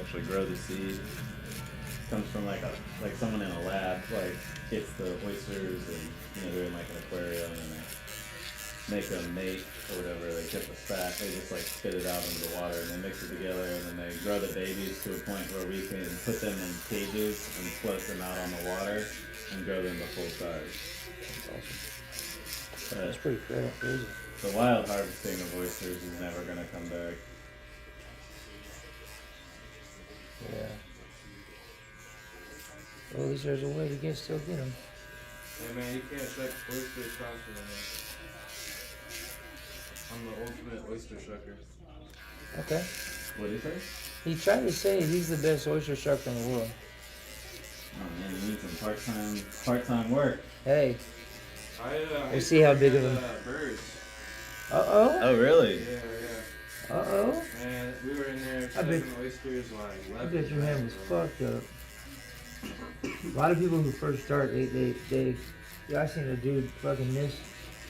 actually grow the seed. Comes from like someone in a lab like gets the oysters and they're in like an aquarium and they make a mate or whatever. They get the fat, they just like spit it out into the water and they mix it together and then they grow the babies to a point where we can put them in cages and float them out on the water and grow them to full size. That's awesome. That's pretty crazy. The wild harvesting of oysters is never gonna come back. Yeah. Well, at least there's a way to still get them. Hey man, you can't shuck oysters faster than that. I'm the ultimate oyster shucker. Okay. What did he say? He tried to say he's the best oyster shucker in the world. Oh man, you need some part-time work. Hey. We'll see how big of them. Birds. Uh-oh. Oh really? Yeah. Uh-oh. And we were in there shucking oysters like I bet your hand was fucked up. A lot of people who first start, I seen a dude fucking miss,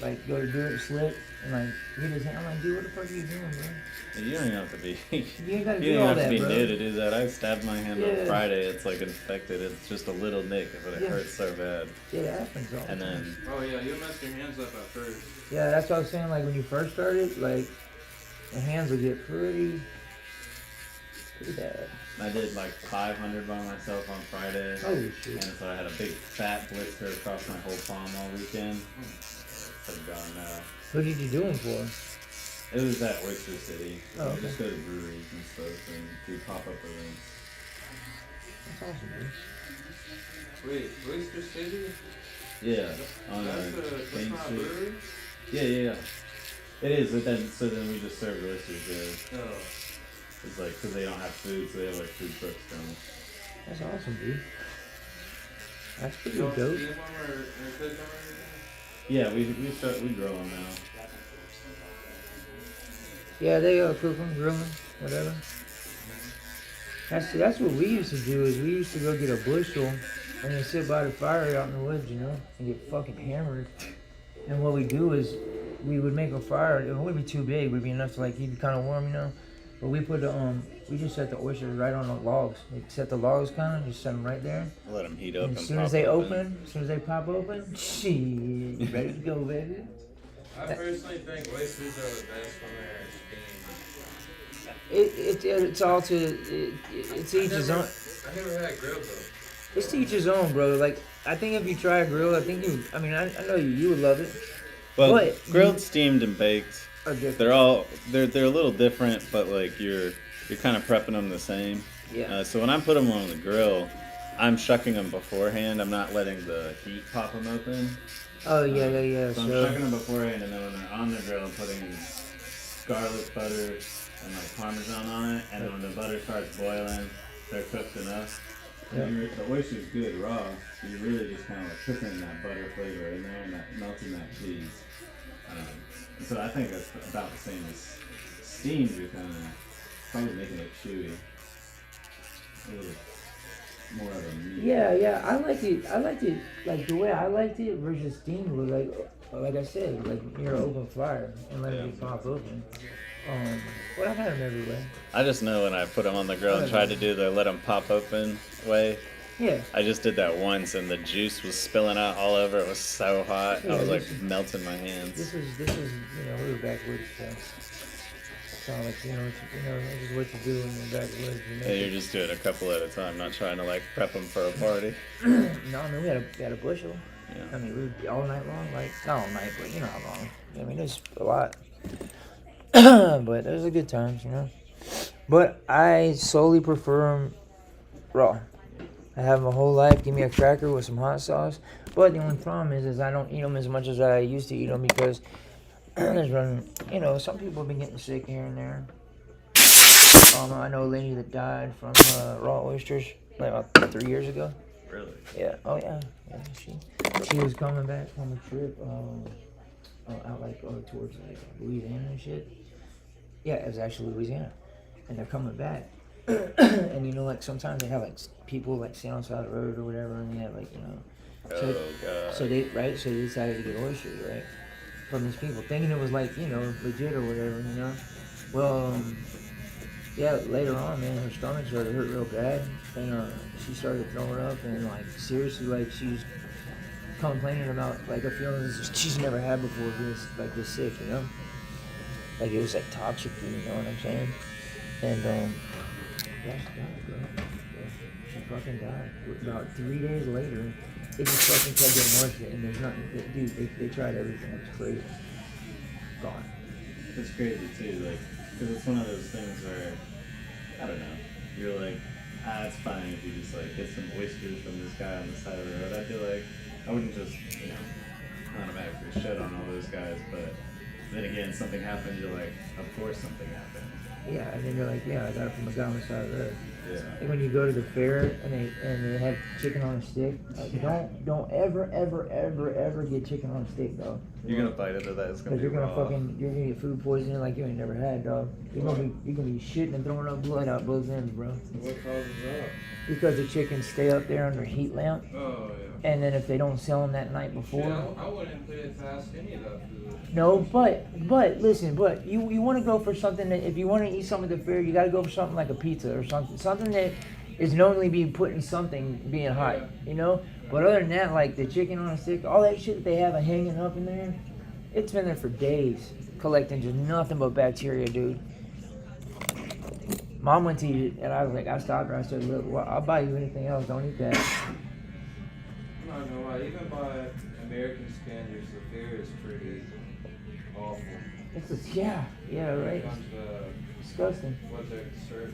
like go to do it, slip, and like hit his hand. I'm like, dude, what the fuck are you doing, bro? You don't even have to be. You ain't gotta You do don't all have that, to be bro. new to do that. I stabbed my hand Yeah. on Friday. It's like infected. It's just a little nick, but it hurts so bad. Yeah, it happens all the And time. then, Oh yeah, you'll mess your hands up at first. Yeah, that's what I was saying. Like when you first started, like the hands would get pretty bad. I did like 500 by myself on Friday. Holy shit. And so I had a big fat blister across my whole palm all weekend. It's gone now. Who did you do them for? It was at Oyster City. Oh, okay. Just go to breweries and stuff and do pop-up events. That's awesome, dude. Wait, Oyster City? Yeah, on That's Main not a Street. brewery? Yeah. It is, but then we just served oysters there. Oh. It's like, because they don't have food, so they have like food trucks coming. That's awesome, dude. That's pretty You don't dope. steam them or cook them or anything? Yeah, we grow them now. Yeah, they cook them, grill them, whatever. That's what we used to do. Is we used to go get a bushel and then sit by the fire out in the woods, and get fucking hammered. And what we do is we would make a fire. It wouldn't be too big. It would be enough to like keep it kind of warm, But we put we just set the oysters right on the logs. We set the logs kind of, just set them right there. Let them heat up And and as soon pop as they open. as soon as they pop open, shit, ready to go, baby. I personally think oysters are the best when they're steamed. It's all to it's each his own. I never had grilled though. It's to each his own, bro. Like I think if you try a grill, I know you would love it. Well, But grilled, steamed, and baked, are different. they're a little different, but like you're kind of prepping them the same. Yeah. So when I put them on the grill, I'm shucking them beforehand. I'm not letting the heat pop them open. Oh yeah. So I'm shucking them beforehand, and then when they're on the grill, I'm putting garlic butter and like Parmesan on it, and then when the butter starts boiling, they're cooked enough. Yeah. The oyster's good raw, so you're really just kind of like cooking that butter flavor in there and melting that cheese. And so I think that's about the same as steamed. You're kind of probably making it chewy, a little more of a meat. Yeah. I liked it. Like the way I liked it versus steamed was like I said, like near an open fire and let it pop open. But I've had them everywhere. I just know when I put them on the grill and tried to do the let them pop open way. Yeah. I just did that once, and the juice was spilling out all over. It was so hot. Yeah, I was like melting my hands. This is we were backwoods, so it's not like this is what you do when you're backwoods. Yeah, you're just doing a couple at a time, not trying to like prep them for a party. No, I mean we had a bushel. Yeah. I mean we would be all night long, like not all night, but you know how long. I mean it's a lot. But those are good times, But I solely prefer them raw. I have my whole life. Give me a cracker with some hot sauce. But the only problem is I don't eat them as much as I used to eat them because there's some people have been getting sick here and there. I know a lady that died from raw oysters like about 3 years ago. Really? Yeah. Oh yeah. Yeah. She was coming back from a trip out towards like Louisiana and shit. Yeah, it was actually Louisiana, and they're coming back. And like sometimes they have like people like stand on the side of the road or whatever, and they have like Oh god. So they decided to get oysters right from these people, thinking it was like legit or whatever, Well, Yeah, later on, man, her stomach started to hurt real bad, and she started throwing up, and like seriously, like she's complaining about like a feeling she's never had before. This sick, you know, like it was like toxic, you know what I'm saying? And yeah, she died, bro. Yeah, she fucking died. About 3 days later, it just fucking kept getting worse, and there's nothing, dude. They tried everything. It's crazy. Gone. It's crazy too, like, because it's one of those things where, I don't know, you're like, it's fine if you just like get some oysters from this guy on the side of the road. I'd be like, I wouldn't just, you know, automatically shit on all those guys, but then again, something happened, you're like, of course something happened. Yeah, and then you're like, yeah, I got it from a guy on the side of the road. Yeah. Like when you go to the fair and they have chicken on a stick, like, don't ever get chicken on a stick, dog. You're gonna bite into that. It's gonna Because be you're raw. gonna get food poisoning like you ain't never had, dog. You're gonna be shitting and throwing up blood out both ends, bro. What causes that? Because the chickens stay up there under heat lamp, Oh, yeah. and then if they don't sell them that night before. Yeah, I wouldn't put it past any of that food. No, but listen, but you want to go for something that if you want to eat something at the fair, you got to go for something like a pizza or something that is knowingly being put in something being hot, you know. But other than that, like the chicken on a stick, all that shit that they have hanging up in there, it's been there for days, collecting just nothing but bacteria, dude. Mom went to eat it, and I was like, I stopped her. I said, look, well, I'll buy you anything else. Don't eat that. I'm not gonna lie, even by American standards, the fair is pretty awful. It's just, yeah, right. When it comes to Disgusting. what they're serving.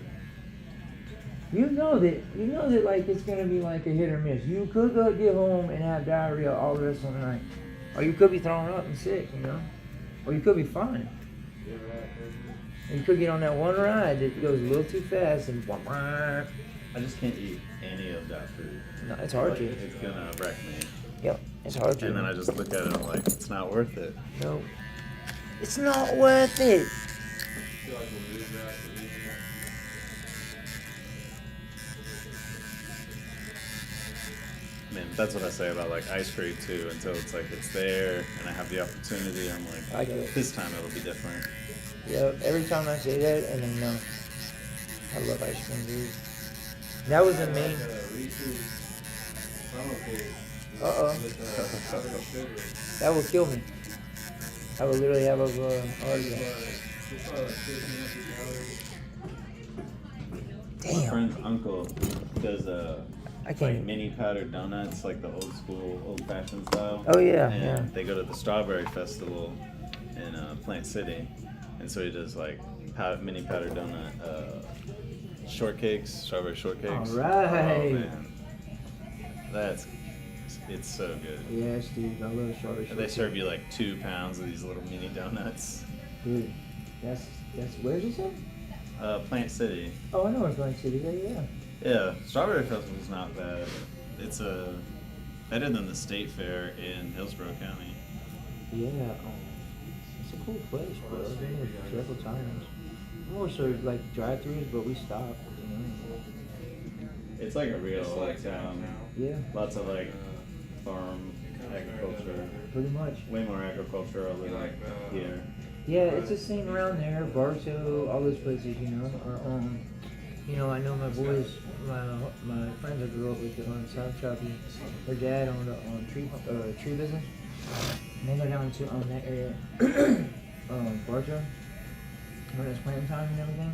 You know that like it's gonna be like a hit or miss. You could go get home and have diarrhea all the rest of the night, or you could be throwing up and sick, you know, or you could be fine. Yeah, right. And you could get on that one ride that goes a little too fast and I just can't eat any of that food. no, it's hard Like, to. it's gonna wreck me. Yep, it's hard to. And then I just look at it and I'm like, it's not worth it. No, it's not worth it. I feel like we'll lose that for eating it. I mean, that's what I say about like ice cream too. Until it's like it's there and I have the opportunity, I'm like, I get it. this time it'll be different. Yeah, every time I say that, and then no, I love ice cream, dude. That was the main. Like a Reese's funnel cake Uh-oh. with powdered sugar. That will kill me. I would literally have a heart It's attack. like 15 calories. My Damn. friend's uncle does I like can't. mini powdered donuts, like the old school, old fashioned style. Oh yeah, And yeah. they go to the Strawberry Festival in Plant City, and so he does like mini powdered donut shortcakes, strawberry shortcakes. All right. Oh man, it's so good. Yes, dude. I love strawberry And they shortcake. serve you like 2 pounds of these little mini donuts. Dude, that's where's this at? Plant City. Oh, I know where Plant City is. Yeah. Yeah, Strawberry Festival's not bad. It's better than the State Fair in Hillsborough County. Yeah. It's a cool place, bro. I've been there several times. More so like drive-throughs, but we stopped. You know. It's like a real It's like town. Yeah. Lots of like farm agriculture. Pretty much. Way more agricultural than Like, here. Yeah, it's the same around there. Bartow, all those places, you know. Or, you know, I know my boys, my friends I grew up with on South Choppy. Their dad owned a tree business. And they go down to that area, Bartow, when it's planting time and everything.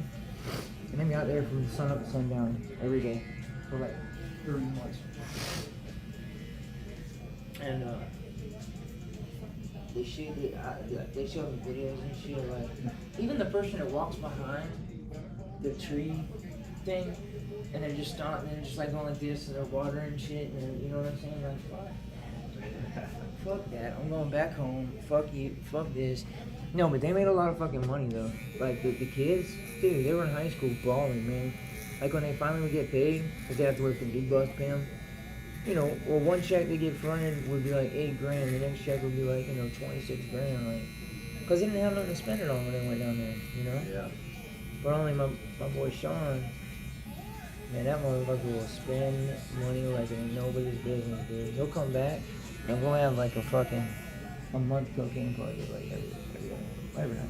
And they be out there from sun up to sundown every day for like 30 months. And they show me videos and shit, like even the person that walks behind the tree thing, and they're just like going like this, and they're watering and shit, and you know what I'm saying? Like, fuck that, I'm going back home, fuck you, fuck this. No, but they made a lot of fucking money though. Like the kids, dude, they were in high school balling, man. Like when they finally would get paid, because they have to work for the big boss to pay them. You know, well, one check they get fronted would be like $8 grand. The next check would be like, 26 grand, like, because they didn't have nothing to spend it on when they went down there, you know. Yeah. But only my boy Sean, man, that motherfucker will spend money like it ain't nobody's business, dude. He'll come back and we'll have like a month cocaine party like every night.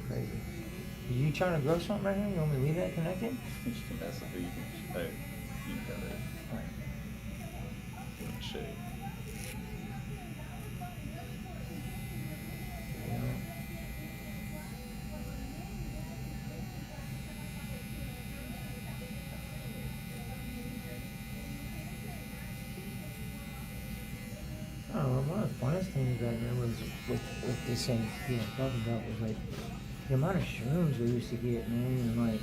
Crazy. You trying to grow something right here? You want me to leave that connected? Just the best of it. You can cut it. Alright. Shake. I don't know, one of the funnest things right there was with this thing being talking about was like the amount of shrooms we used to get, man, and like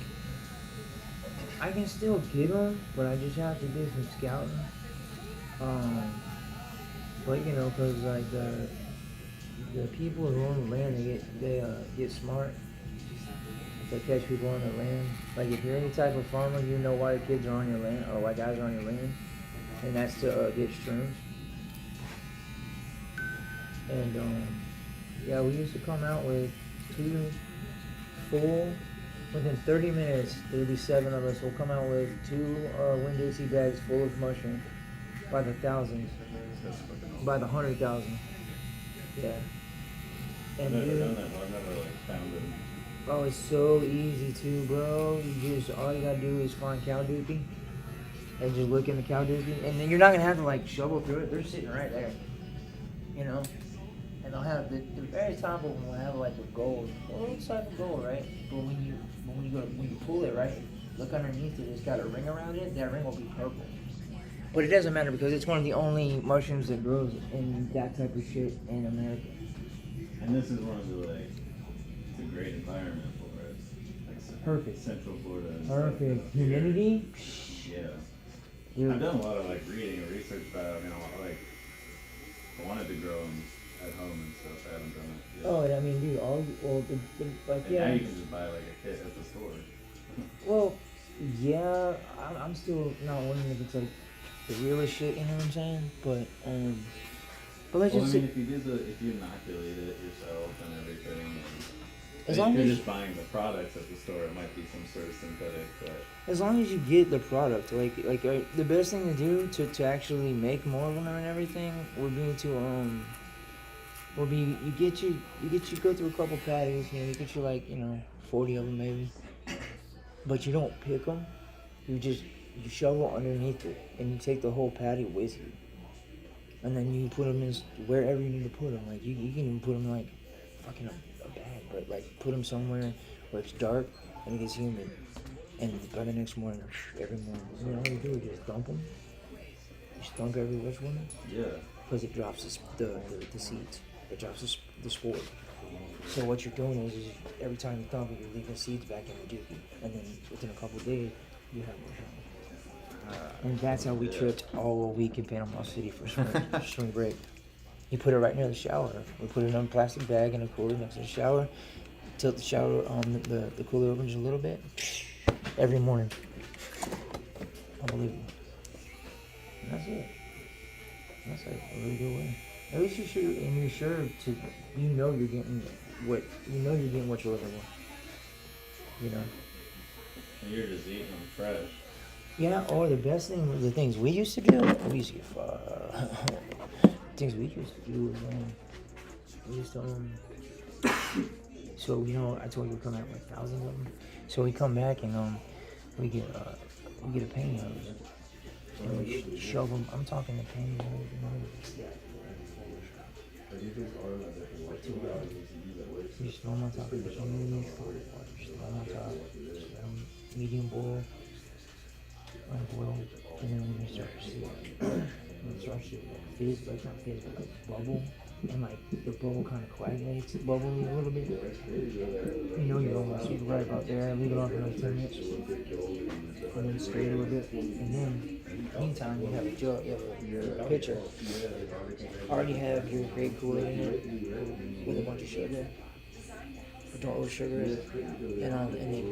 I can still get them, but I just have to do some scouting. But you know, cause like the people who own the land, they get smart. They catch people on their land. Like if you're any type of farmer, you know why the kids are on your land or why guys are on your land, and that's to get shrooms. And yeah, we used to come out with 2 full. Within 30 minutes, there'd be 7 of us. We'll come out with 2 Wind AC bags full of mushrooms by the thousands, by the 100,000. Yeah. And I've never dude, done that. I've never like found it. oh, it's so easy too, bro. All you gotta do is find cow doopy and just look in the cow doopy, and then you're not gonna have to like shovel through it. They're sitting right there, you know. And they'll have the very top of them will have like a gold. Well, it's like a gold, right? But when you pull it, right, look underneath it. It's got a ring around it. That ring will be purple. But it doesn't matter because it's one of the only mushrooms that grows in that type of shit in America. And this is one of the like, it's a great environment for it. Like Perfect. Central Florida. And Perfect. stuff. Humidity. Yeah. Dude. I've done a lot of like reading and research about it. I wanted to grow them at home and stuff. I haven't done it yet. Oh, I mean, dude, like, And yeah. now you can just buy like a kit at the store. Well, yeah, I'm still not wondering if it's like the realest shit, you know what I'm saying? But let's Well, I just mean, say, if you inoculate it yourself and everything, and as if long you're as just buying the products at the store, it might be some sort of synthetic, but as long as you get the product, the best thing to do to actually make more of them and everything would be to you go through a couple patties, you know, you get you like 40 of them maybe, but you don't pick them, you shovel underneath it and you take the whole patty with you, and then you put them in wherever you need to put them. Like you can even put them like fucking a bag, but like put them somewhere where it's dark and it gets humid. And by the next morning, every morning, you know what you do? You just dump them. You just dump every which one. yeah. Because it drops the seeds. It drops the spore. So what you're doing is every time you dump it, you're leaving seeds back in the dookie. And then within a couple of days, you have more. And that's how we tripped all week in Panama City for spring break. You put it right near the shower. We put it in a plastic bag in a cooler next to the shower. Tilt the shower, the cooler opens a little bit. Every morning. Unbelievable. And that's it. That's like a really good way. At least you're sure you're getting what you're looking for. You know. And you're just eating them fresh. Yeah, or the best thing, the things we used to do, things we used to do was we used to so I told you we come out like thousands of them. So we come back and we get a painting of it. And we shove them. I'm talking the painting of it. You just throw them on top of the cheese. Just throw them on top. Medium boil. Unboiled. And then we're gonna start to see. It starts to fizz, like not fizz, but like bubble. And like the bubble kind of coagulates, bubbling a little bit. You know you're almost right about there. Leave it on for another 10 minutes. And then straight a little bit. And then, meantime, you have a jug, you have your pitcher. Already have your grape Kool-Aid in it with a bunch of sugar. But don't over-sugar it. And then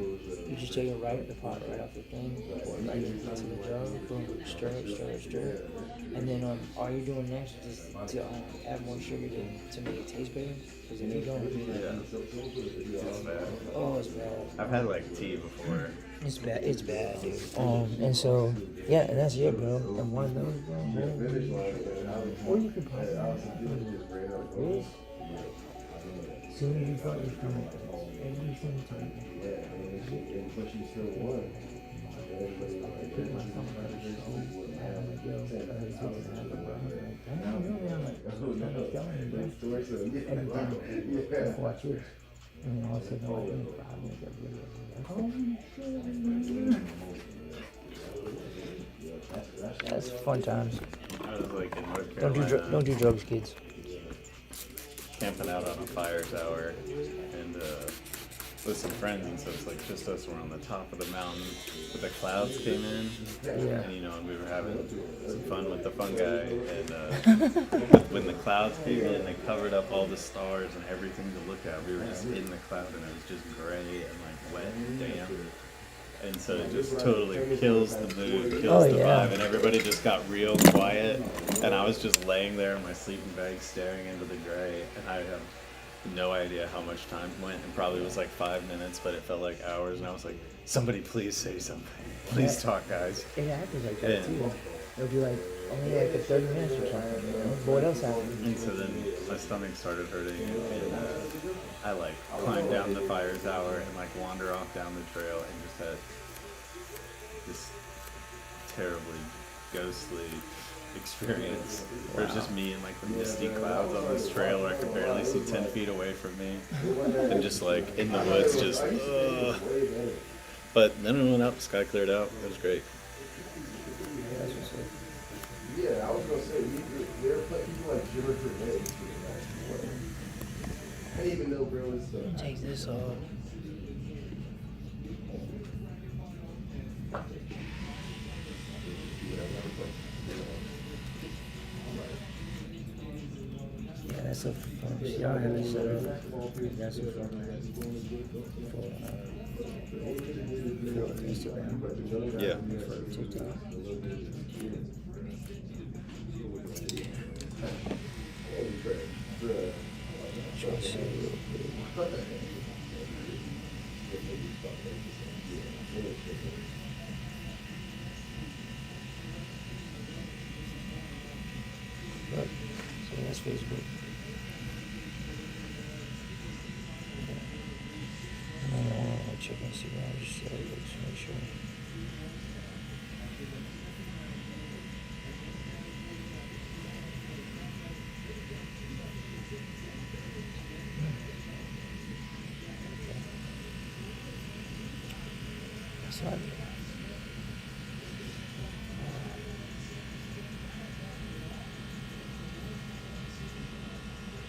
you just take it right at the pot, right off the thing, pour it right into the jug, boom, stir it. And then all you're doing next is to add more sugar to make it taste better. Because if you don't do that, It's bad. oh, it's bad. I've had like tea before. It's bad, dude. And so, yeah, and that's it, bro. And one of those, bro, or you can probably this. As soon as you put your stomach, every single time. And but you still won. Everybody like Pick my phone up, and I'm like, yo, it's supposed to happen, bro. He's like, I know, really? I'm like, I'm telling you, bro. Every time. Like, watch this. And then all of a sudden, I'm like, in 5 minutes, that video. Holy shit. That's fun times. I was like in North Don't Carolina. do drugs, kids. Camping out on a fire tower and with some friends, and so it's like just us were on the top of the mountain, but the clouds came in, Yeah. and and we were having some fun with the fun guy, and when the clouds came in, they covered up all the stars and everything to look at. We were just in the cloud, and it was just gray and like wet and damp. And so it just totally kills the mood, kills the vibe, and everybody just got real quiet. And I was just laying there in my sleeping bag staring into the gray, and I have no idea how much time went. It probably was like 5 minutes, but it felt like hours. And I was like, somebody please say something. Please talk, guys. It happens like that too. It'll be like only like 30 minutes or something, you know? But what else happened? And so then my stomach started hurting, and I like climbed down the fire tower and like wander off down the trail and just had this terribly ghostly experience where it's just me and like the misty clouds on this trail where I could barely see 10 feet away from me, and just like in the woods, just but then we went up, sky cleared out, it was great. Yeah, I was gonna say there are people like Jimmer Trevay. I didn't even know, bro. It's Take this off. Yeah, that's a fun. Y'all have it set up. That's a fun. For Instagram. Yeah. For TikTok. Look, so that's Facebook. I don't want to check Instagram, just to make sure. That's not it.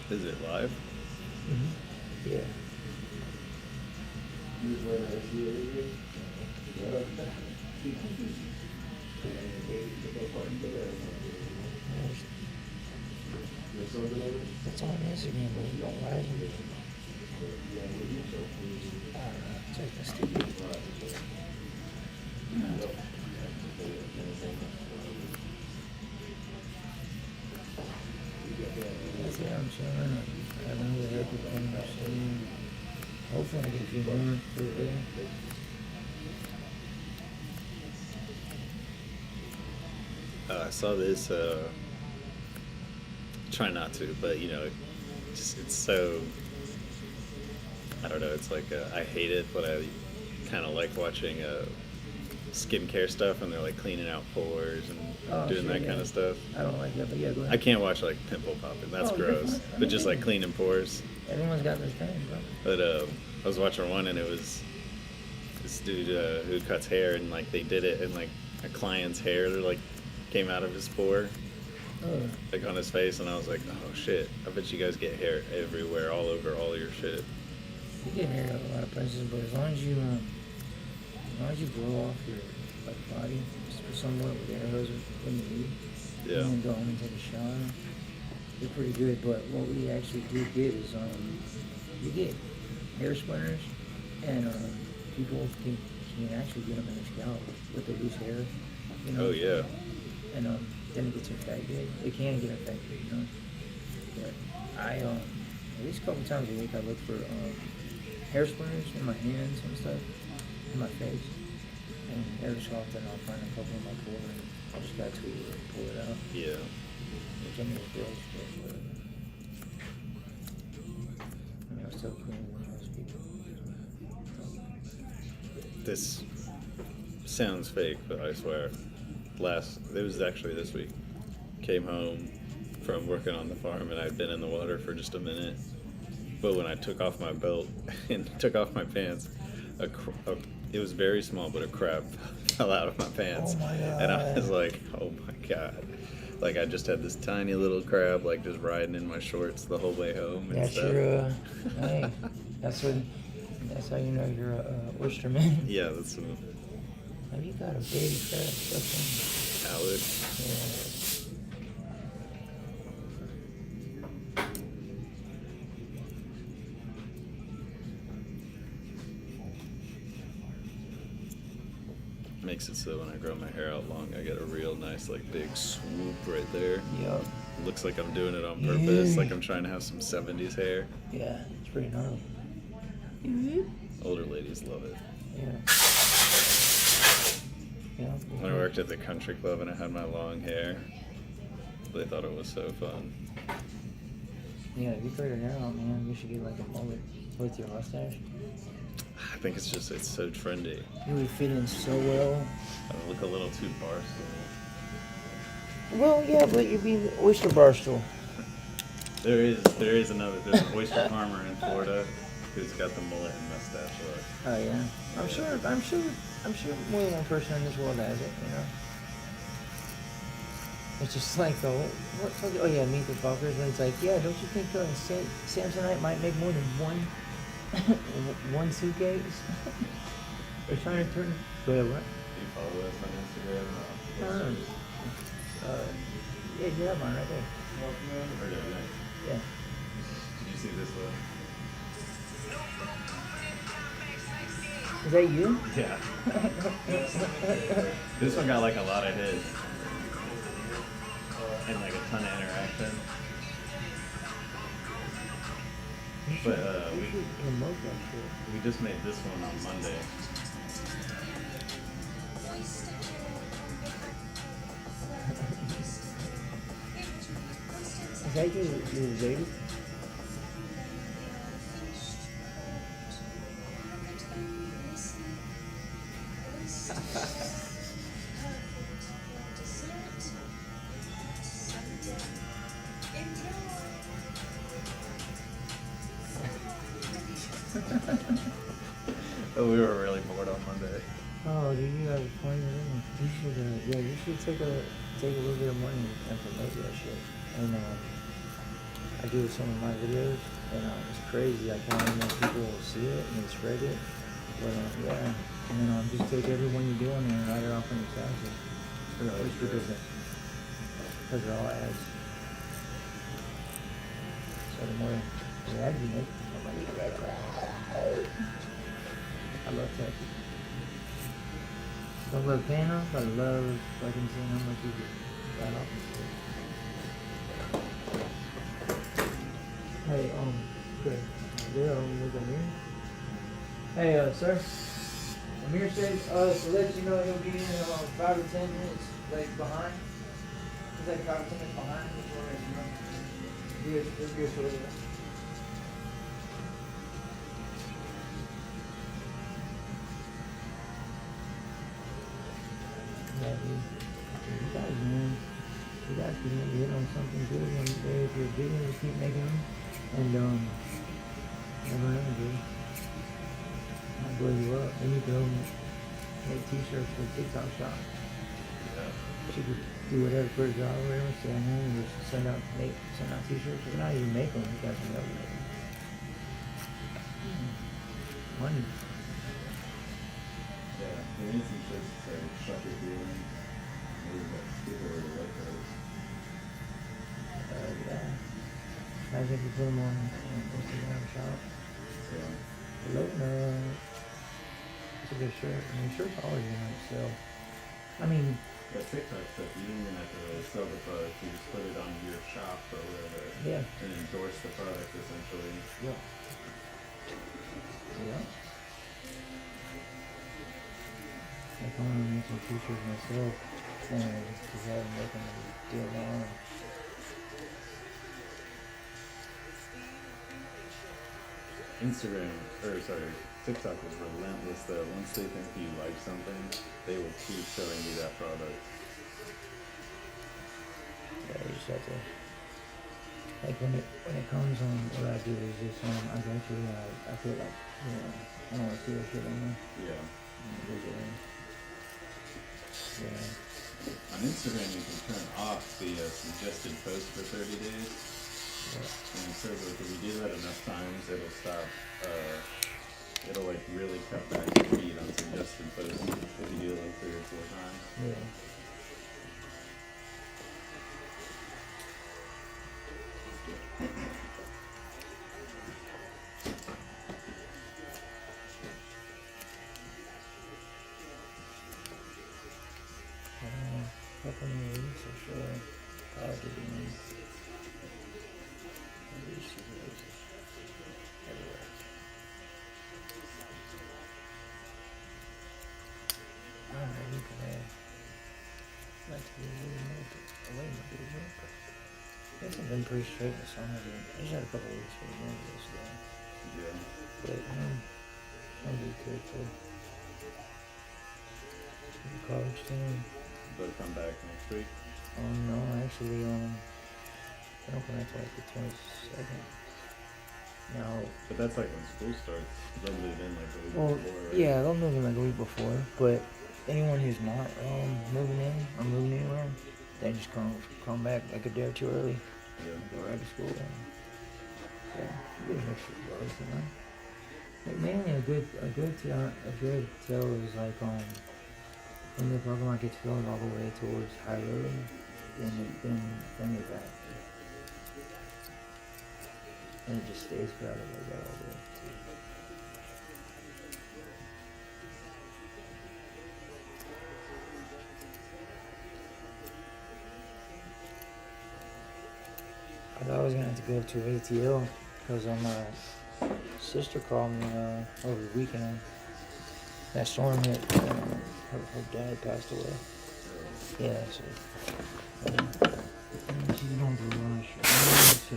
Is it live? Yeah. It's on Instagram, but you don't like it. I don't know. It's like this stupid. That's it, I'm chilling. I don't know what everything I'm saying. Hopefully I get a few more for it. I saw this, try not to, but it's so, I don't know, it's like, I hate it, but I kind of like watching skincare stuff, and they're like cleaning out pores and doing that kind of stuff. I don't like that, but yeah, go ahead. I can't watch like pimple popping, that's gross, but just like cleaning pores. Everyone's got their thing, bro. But I was watching one, and it was this dude who cuts hair, and like they did it, and like a client's hair like came out of his pore, like on his face, and I was like, oh shit, I bet you guys get hair everywhere, all over all your shit. You get hair out a lot of places, but as long as you blow off your like body somewhat with air hose when you eat, Yeah. and then go home and take a shower, you're pretty good. But what we actually do get is you get hair splinters, and people can actually get them in their scalp with the loose hair. Oh yeah. And then it gets infected. It can get infected, But I at least a couple times a week I look for hair splinters in my hands and stuff, in my face. And every so often I'll find a couple in my pore, and I just gotta tweet it and pull it out. Yeah. Which I mean is gross, but whatever. I mean, I'm still cleaner than most people. this sounds fake, but I swear, it was actually this week. Came home from working on the farm, and I'd been in the water for just a minute. But when I took off my belt and took off my pants, it was very small, but a crab fell out of my pants. Oh my God. And I was like, oh my God. Like, I just had this tiny little crab, like, just riding in my shorts the whole way home and That's stuff. your, hey, that's how you know you're a oysterman. Yeah, that's Have you got a baby crab stuff salad. in? Makes it so when I grow my hair out long, I get a real nice, like, big swoop right there. Yeah. Yup. Looks like I'm doing it on purpose, Yeah. like I'm trying to have some 70s hair. Yeah, it's pretty gnarly. Older ladies love it. Yeah. Yeah. When I worked at the country club and I had my long hair, they thought it was so fun. Yeah, if you cut your hair out, man, you should get like a mullet with your mustache. I think it's so trendy. You would fit in so well. I look a little too barstool. Well, yeah, but you'd be oyster barstool. There's an oyster farmer in Florida who's got the mullet and mustache look. Oh yeah. I'm sure more than one person in this world has it, you know. It's just like oh yeah, Meet the Fockers, and it's like, yeah, don't you think Samsonite might make more than one suitcase? They're trying to turn. Go ahead, what? Do you follow us on Instagram? Yeah, you have mine right there. Or did I? Yeah. Did you see this one? Is that you? Yeah. This one got like a lot of hits. And like a ton of interaction. But we just made this one on Monday. Is that your baby? Oh, we were really bored on Monday. Oh, do you have a point? You should, you should take a little bit of money and promote that shit. And I do some of my videos, and it's crazy. Like how many people will see it and they spread it. But yeah, and then just take everyone you do and write it off on your taxes. Just because they're all ads. So the more ads you make, the more money you get. I love taxes. Don't love paying off, I love fucking seeing how much you get right off and shit. Hey, good. Look at me. Hey, sir. Amir says, to let you know he'll be in 5 or 10 minutes, like, behind. He's like 5 or 10 minutes behind. He'll be a short of that. Yeah, dude. You guys, man. You guys can hit on something good one day if you're digging to keep making them. And, never know, dude. I'll blow you up. And you can make t-shirts for TikTok shop. Yeah. You could do whatever for a job or whatever, stay at home and just send out t-shirts. You can not even make them, you guys can never make them. Money. Yeah, there is some shirts that say shut your feelings. People really like those. Yeah. Imagine if you put them on Instagram shop. So, Hello, it's a good shirt. I mean, shirts always gonna sell. I mean, that TikTok stuff, you don't even have to really sell the product. You just put it on your shop or whatever. yeah. And endorse the product essentially. Yeah. Yeah. Like, I want to make some t-shirts myself. And just have them making them do it now. TikTok is relentless though. Once they think you like something, they will keep showing you that product. Yeah, you just have to, like when it comes on, what I do is just eventually I feel like, you know, I don't want to see that shit anymore. Yeah. Yeah. On Instagram, you can turn off the suggested post for 30 days. Yeah. And so like, if you do that enough times, it'll stop, it'll like really cut back your feed on suggested posts if you do it like 3 or 4 times. Yeah. Couple more weeks or so. Probably, you know. Everywhere. I don't know, we could have like to be a little more away from the work. It's been pretty straight this summer, dude. I just had a couple weeks for the end of this day. Yeah. But, I'll be good too. The college team. But come back next week. No, actually, I don't come back till like the 22nd. Now, But that's like when school starts. They'll move in like a week well, before, right? yeah, they'll move in like a week before, but anyone who's not moving in or moving anywhere, they just come back like a day or two early. Yeah. Go right to school. And, yeah, good mixture of both, you know. Like mainly a good tell is like when the parking lot gets filled all the way towards High Road, then they're back. And it just stays crowded like that all day. I thought I was gonna have to go to ATL because my sister called me over the weekend. That storm hit. Her dad passed away. Yeah, so she's going through a rush. So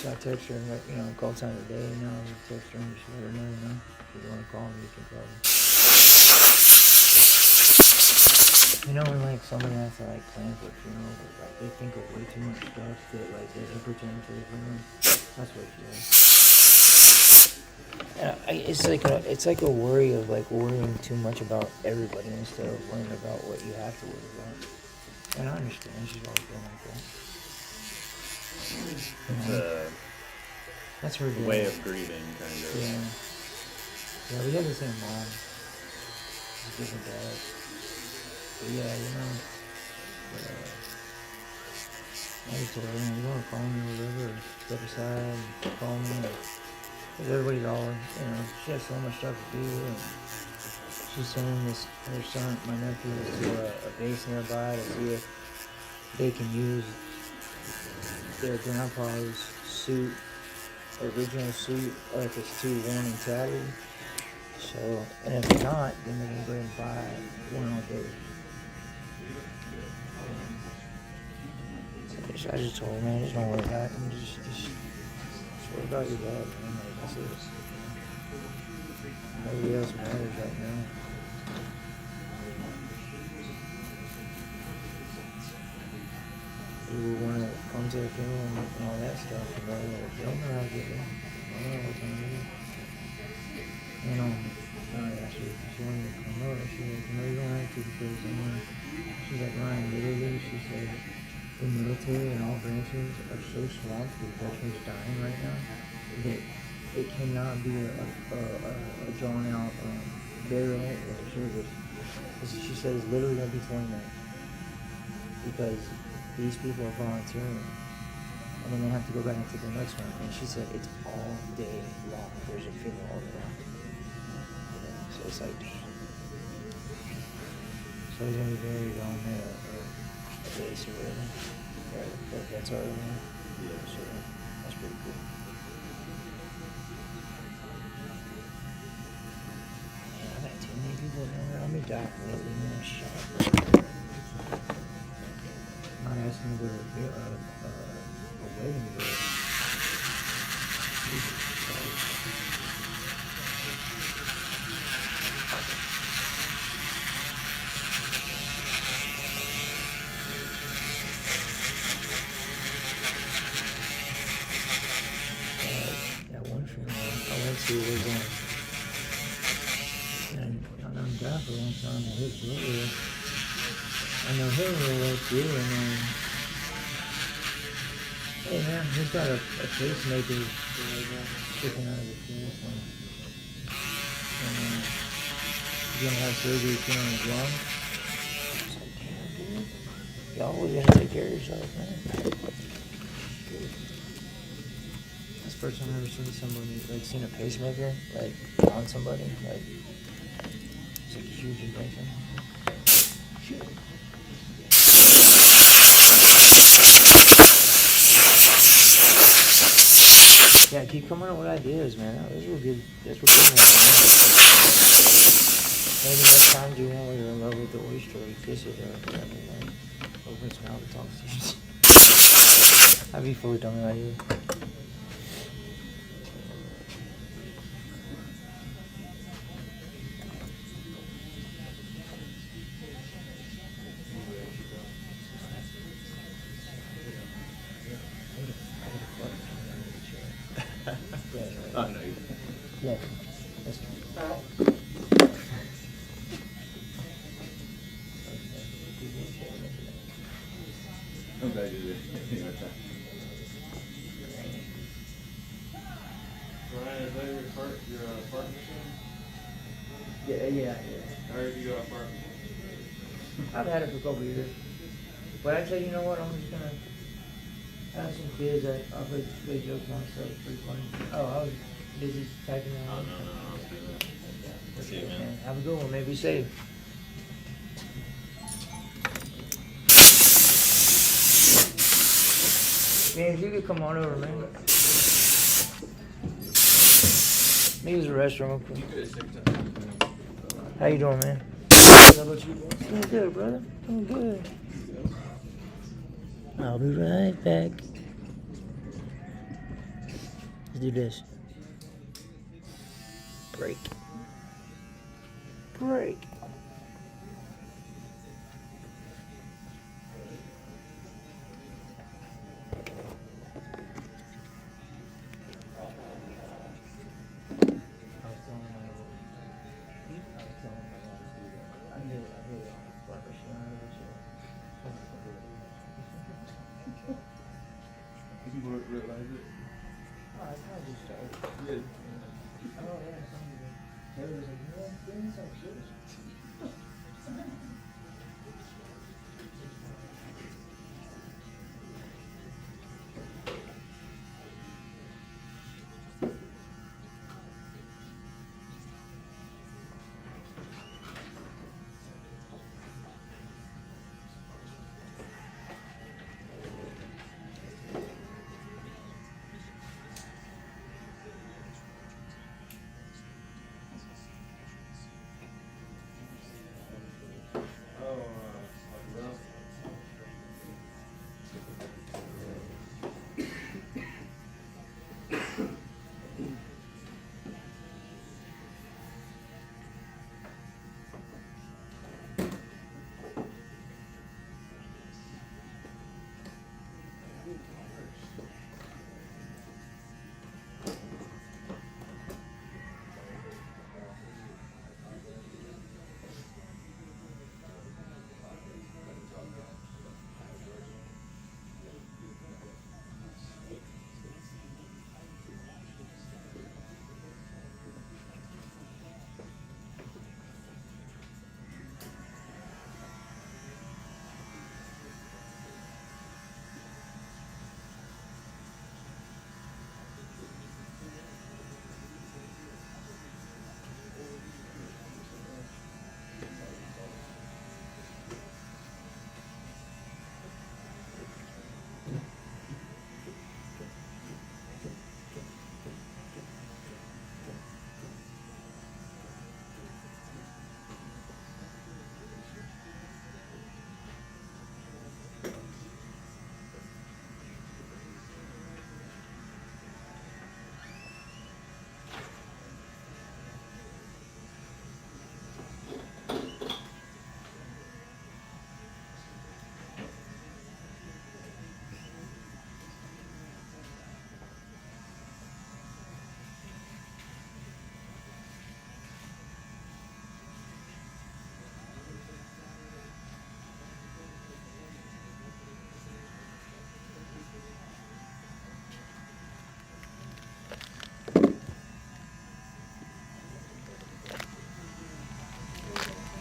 I text her, like, call time of day. I text her and just let her know, if you want to call me, you can call me. When like somebody has to like plan for a funeral, but like they think of way too much stuff that like they can pretend for the funeral. That's what she is. Yeah, it's like a worry of like worrying too much about everybody instead of worrying about what you have to worry about. And I understand she's always been like that. That's her way of grieving, kind of. Yeah. Yeah, we have the same mom. Just different dad. But yeah, I just told her, you want to call me or whatever, or step aside and call me. Because everybody's all, she has so much stuff to do. And she's sending her son, my nephew, to a base nearby to see if they can use their grandpa's suit, original suit, or if it's too worn and tattered. So, and if not, then they're going to go and buy one on day. I just told her, man, just don't worry about it. Just worry about your dad, man. Like, that's it. Nobody else matters right now. People want to come to the funeral and all that stuff, and they don't know how to get there. They don't know what time it is. And I asked her if she wanted to come over. She was like, no, you don't have to because she's like, Ryan, literally, she said, the military and all branches are so swamped with veterans dying right now that it cannot be a drawn out burial or service. She said it's literally going to be 20 minutes because these people are volunteering and then they have to go back to the next one. And she said it's all day long. There's a funeral all day long. So it's like, so he's going to be buried on there. Base or whatever. But that's our own. Yeah, so that's pretty cool. Man, I've had too many people there. I'll be down lately, man. Shut up. I'm not asking to go to a wedding, but see what was on. And I know God for a long time. His brother, I know him real well too. And hey man, he's got a pacemaker sticking out of his chest. And he's gonna have surgery soon on his lung. It's like, damn, dude. Y'all always gotta take care of yourself, man. That's the first time I've ever seen somebody, like, seen a pacemaker, like, on somebody, like, it's like a huge invention. Shit. Yeah, keep coming up with ideas, man. Those were good. That's what good ones, man. Maybe next time do one where you're in love with the oyster, you kiss it or whatever, like, open its mouth and talk to you. That'd be fully dumb idea. Oh, no, you Yeah, that's I'm glad you did. Ryan, is that your fart machine? yeah. I heard you got a fart machine. I've had it for a couple years. But actually, you know what? I'm just gonna have some kids that I'll play jokes on, so it's pretty funny. Oh, I was busy typing Oh, out. no, I'll do that. See you, man. Have a good one, man. Be safe. Man, if you could come on over, man. Let me use the restroom real quick. How you doing, man? How about you, bro? Doing good, brother. Doing good. I'll be right back. Let's do this. Break. Break. You would realize it. Oh, I probably just started. Yeah. Oh, yeah, somebody. Taylor was like, you know, doing some shit.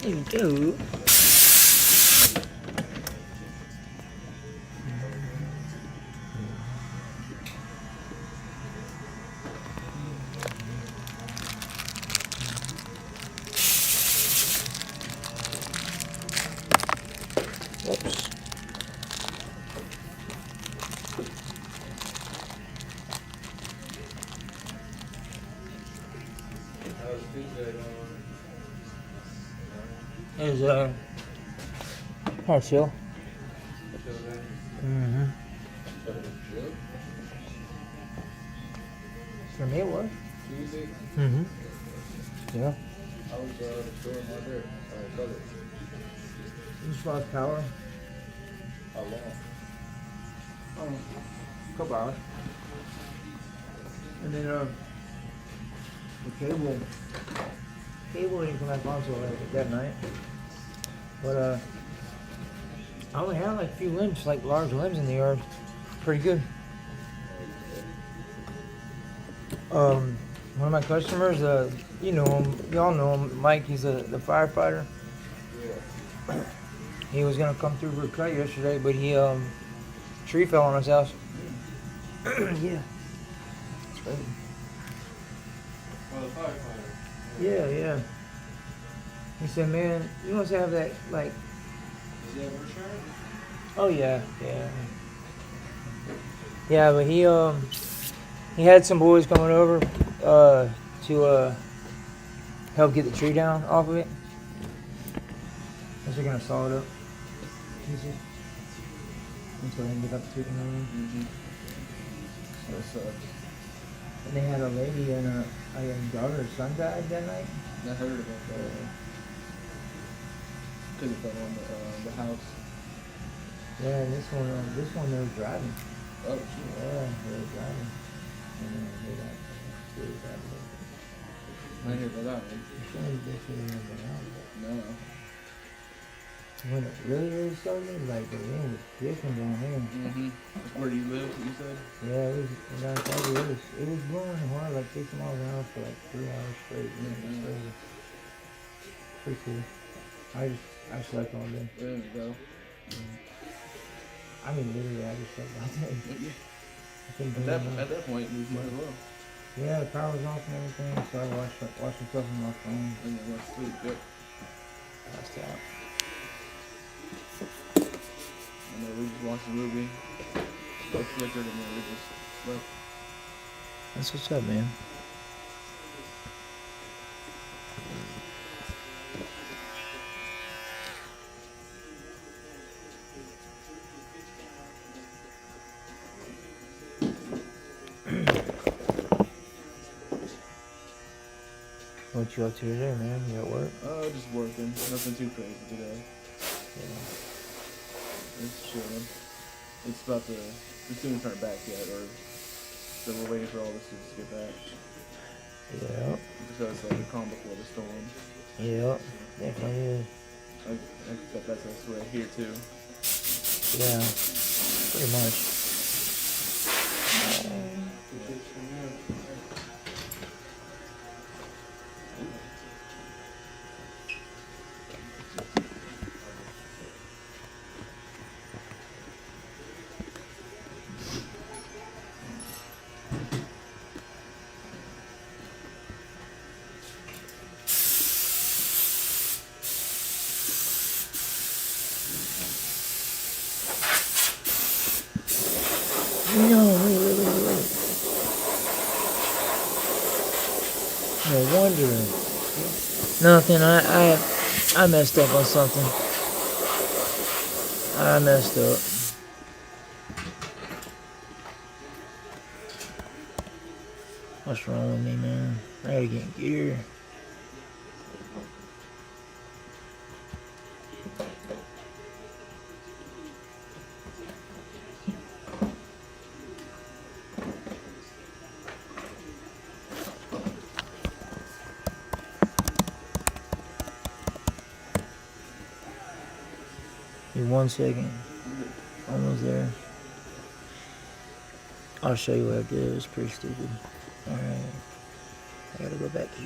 You do. Whoops. How's Tuesday going? Is how chill. Chill day? Mm-hmm. For me, it was. Tuesday? Mm-hmm. Yeah. I was doing my dirt. Brother. Just lost power. How long? A couple hours. And then the cable didn't come back on until like that night. But I only had like a few limbs, like large limbs in the yard. Pretty good. One of my customers, you know him, y'all know him, Mike. He's the firefighter. Yeah. He was gonna come through for a cut yesterday, but he tree fell on his house. Yeah. That's crazy. Oh, the firefighter. Yeah, yeah. He said, man, you must have that, like... Does he have insurance? Oh, yeah, yeah. Yeah, but he had some boys coming over to help get the tree down off of it. They're gonna saw it up. Pieces. Until they get up to it and everything. That sucks. And they had a lady and a daughter or son died that night. I heard about that. Because it fell on the house. Yeah, and this one they were driving. Oh, shit. Yeah, they were driving. And then they got really bad. I didn't hear about that one. I'm sure they should have been out. No. When it really started, like the wind was different down here. Mm-hmm. Where do you live, you said? Yeah, it was blowing hard, like 50 miles an hour for like 3 hours straight. Man, it was crazy. Pretty cool. I slept all day. There we go. I mean, literally, I just slept all day. I couldn't do nothing. At that point, you might as well. Yeah, the power was off and everything, so I watched myself on my phone. And then went to sleep, yep. Passed out. And then we just watched a movie. It flickered and then we just slept. That's what's up, man. What you up to today, man? You at work? Just working. Nothing too crazy today. Yeah. It's chilling. It's about to, the students aren't back yet, or so we're waiting for all the students to get back. Yeah. So it's like the calm before the storm. Yeah. Definitely is. That's right here too. Yeah. Pretty much. No, wait. No wonder. Nothing. I messed up on something. I messed up. What's wrong with me, man? I gotta get gear. Give me 1 second. Almost there. I'll show you what I did. It's pretty stupid. Alright. I gotta go back here.